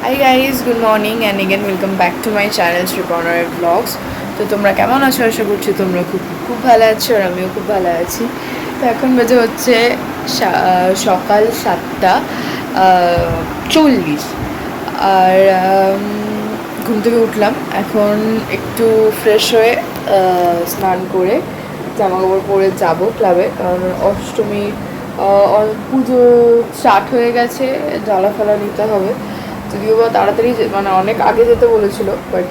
Hi guys, good morning and again welcome back to my channel Sripanar Vlogs. তো তোমরা কেমন আছো? আশা করছি তোমরা খুব ভালো আছো আর আমিও খুব ভালো আছি। তো এখন বাজে হচ্ছে সকাল 7:40 আর ঘুম থেকে উঠলাম। এখন একটু ফ্রেশ হয়ে স্নান করে জামা কাপড় পরে যাবো ক্লাবে, কারণ অষ্টমী পুজো স্টার্ট হয়ে গেছে, জ্বালা ফেলা নিতে হবে। যদিও বা তাড়াতাড়ি মানে অনেক আগে যেতে বলেছিল, বাট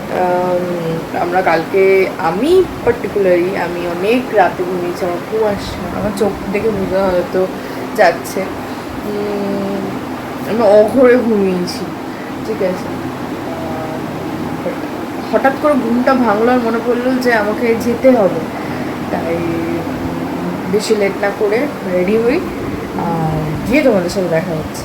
আমরা কালকে আমি অনেক রাতে ঘুমিয়েছি। আমার ঘুম আসছে না, আমার চোখ দেখে বুঝতে হয়তো যাচ্ছে আমি অঘরে ঘুমিয়েছি, ঠিক আছে। হঠাৎ করে ঘুমটা ভাঙলো আর মনে পড়লো যে আমাকে যেতে হবে, তাই বেশি লেট না করে রেডি হই আর গিয়ে তোমাদের সাথে দেখা হচ্ছে।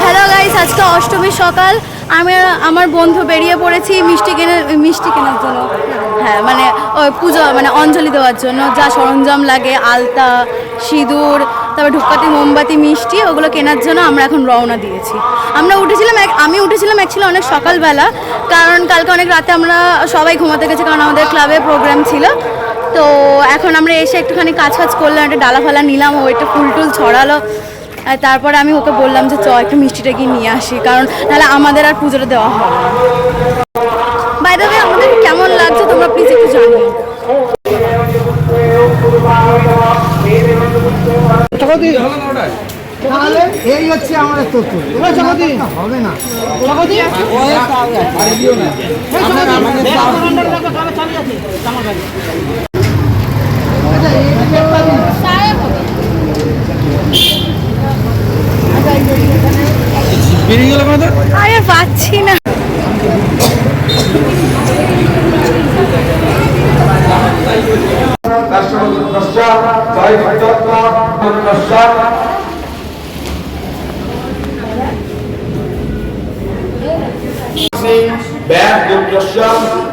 হ্যালো গাইস, আজকে অষ্টমীর সকাল। আমি আমার বন্ধু বেরিয়ে পড়েছি মিষ্টি কেনার জন্য। হ্যাঁ, মানে ওই পুজো মানে অঞ্জলি দেওয়ার জন্য যা সরঞ্জাম লাগে, আলতা, সিঁদুর, তারপর ধূপকাঠি, মোমবাতি, মিষ্টি, ওগুলো কেনার জন্য আমরা এখন রওনা দিয়েছি। আমি উঠেছিলাম অ্যাকচুয়ালি অনেক সকালবেলা, কারণ কালকে অনেক রাতে আমরা সবাই ঘুমাতে গেছি, কারণ আমাদের ক্লাবে প্রোগ্রাম ছিল। তো এখন আমরা এসে একটুখানি কাজ করলাম, একটা ডালা ফালা নিলাম, ও একটা ফুল টুল ছড়ালো। আর তারপরে আমি ওকে বললাম যে একটু মিষ্টিটা গিয়ে নিয়ে আসি, কারণ নাহলে আমাদের আর পুজোটা দেওয়া হবে। বাই দ্য ওয়ে, আমাদের কেমন লাগছে তোমরা প্লিজ একটু জানিও। এই হচ্ছে আমাদের তথ্য হবে না। আরে পাচ্ছি না।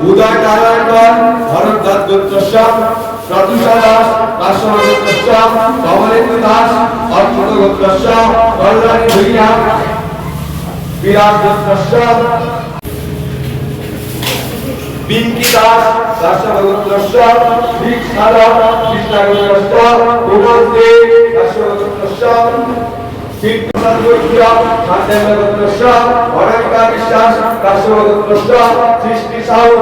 উদয় নারায়ণ ভরদ্বাজ গোত্রস্যাম প্রতুষাদাস রাষ্ট্র গোত্রস্যাম কমলেন্দু দাস অর্থ গোত্রস্যাম কল্যাণী ভূঁইয়া বিরাট গোত্রস্যাম পিঙ্কি দাস রাষ্ট্র গোত্রস্যাম শিখ সাধক কৃষ্ণা গোত্রস্যাম উমল দে রাষ্ট্র গোত্রস্যাম শিবপ্রসাদ গোত্রস্যাম শান্তেন্দ্র গোত্রস্যাম অনামিকা বিশ্বাস রাষ্ট্র গোত্রস্যাম সৃষ্টি সাহু।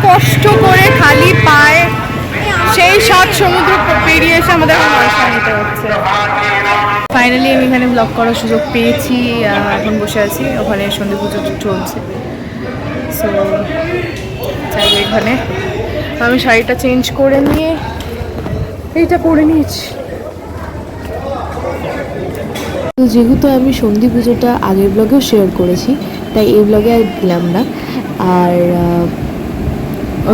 কষ্ট করে খালি পায়ে সেই 7 সমুদ্র পেরিয়ে এসে আমাদের পয়সা নিতে হচ্ছে। ফাইনালি আমি এখানে ব্লগ করার সুযোগ পেয়েছি। এখন বসে আছি, ওখানে সন্ধে পুজো চলছে। সো চাই এখানে আমি শাড়িটা চেঞ্জ করে নিয়ে এইটা পরে নিয়েছি। যেহেতু আমি সন্ধি পুজোটা আগের ব্লগেও শেয়ার করেছি, তাই এই ব্লগে আর দিলাম না। আর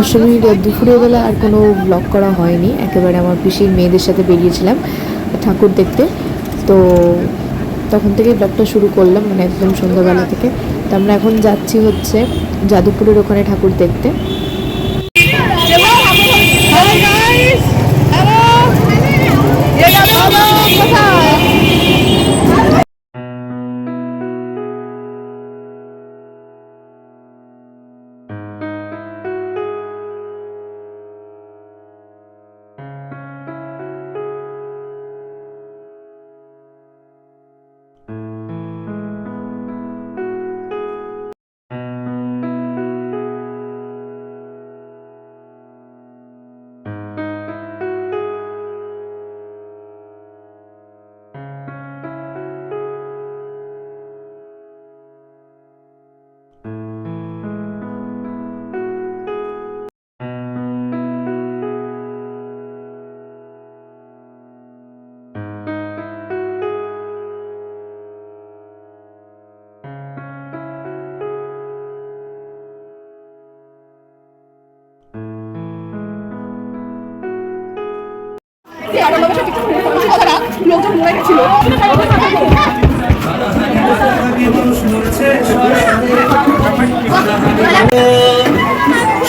অষ্টমীর দুপুরের বেলা আর কোনো ব্লগ করা হয়নি, একেবারে আমার পিসির মেয়েদের সাথে বেরিয়েছিলাম ঠাকুর দেখতে। তো তখন থেকে ব্লগটা শুরু করলাম, মানে একদম সন্ধ্যাবেলা থেকে। তো আমরা এখন যাচ্ছি হচ্ছে যাদবপুরের ওখানে ঠাকুর দেখতে।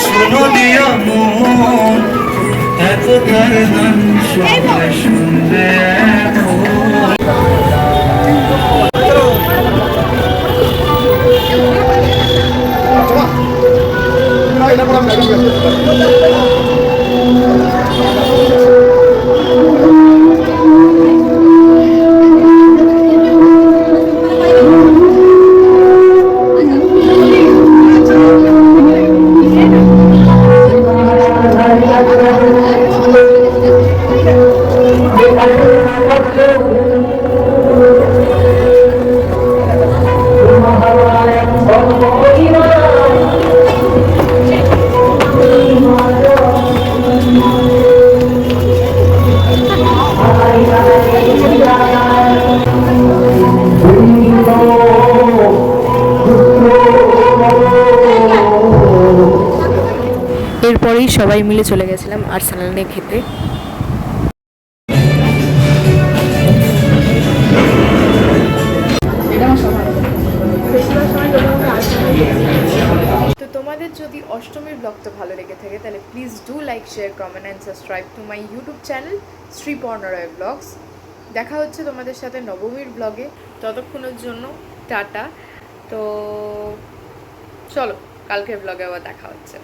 শোনো দিয়া মন এত তার গান শুনলে শুনলে এরপরেই সবাই মিলে চলে গেছিলাম আর্সেনালে খেতে। তো তোমাদের যদি অষ্টমীর ব্লগটা ভালো লেগে থাকে তাহলে please do like share comment and subscribe to my YouTube channel Sriparna Roy blogs. দেখা হচ্ছে তোমাদের সাথে নবমীর ব্লগে, ততক্ষণের জন্য টাটা। তো চলো কালকের ব্লগে আবার দেখা হচ্ছে।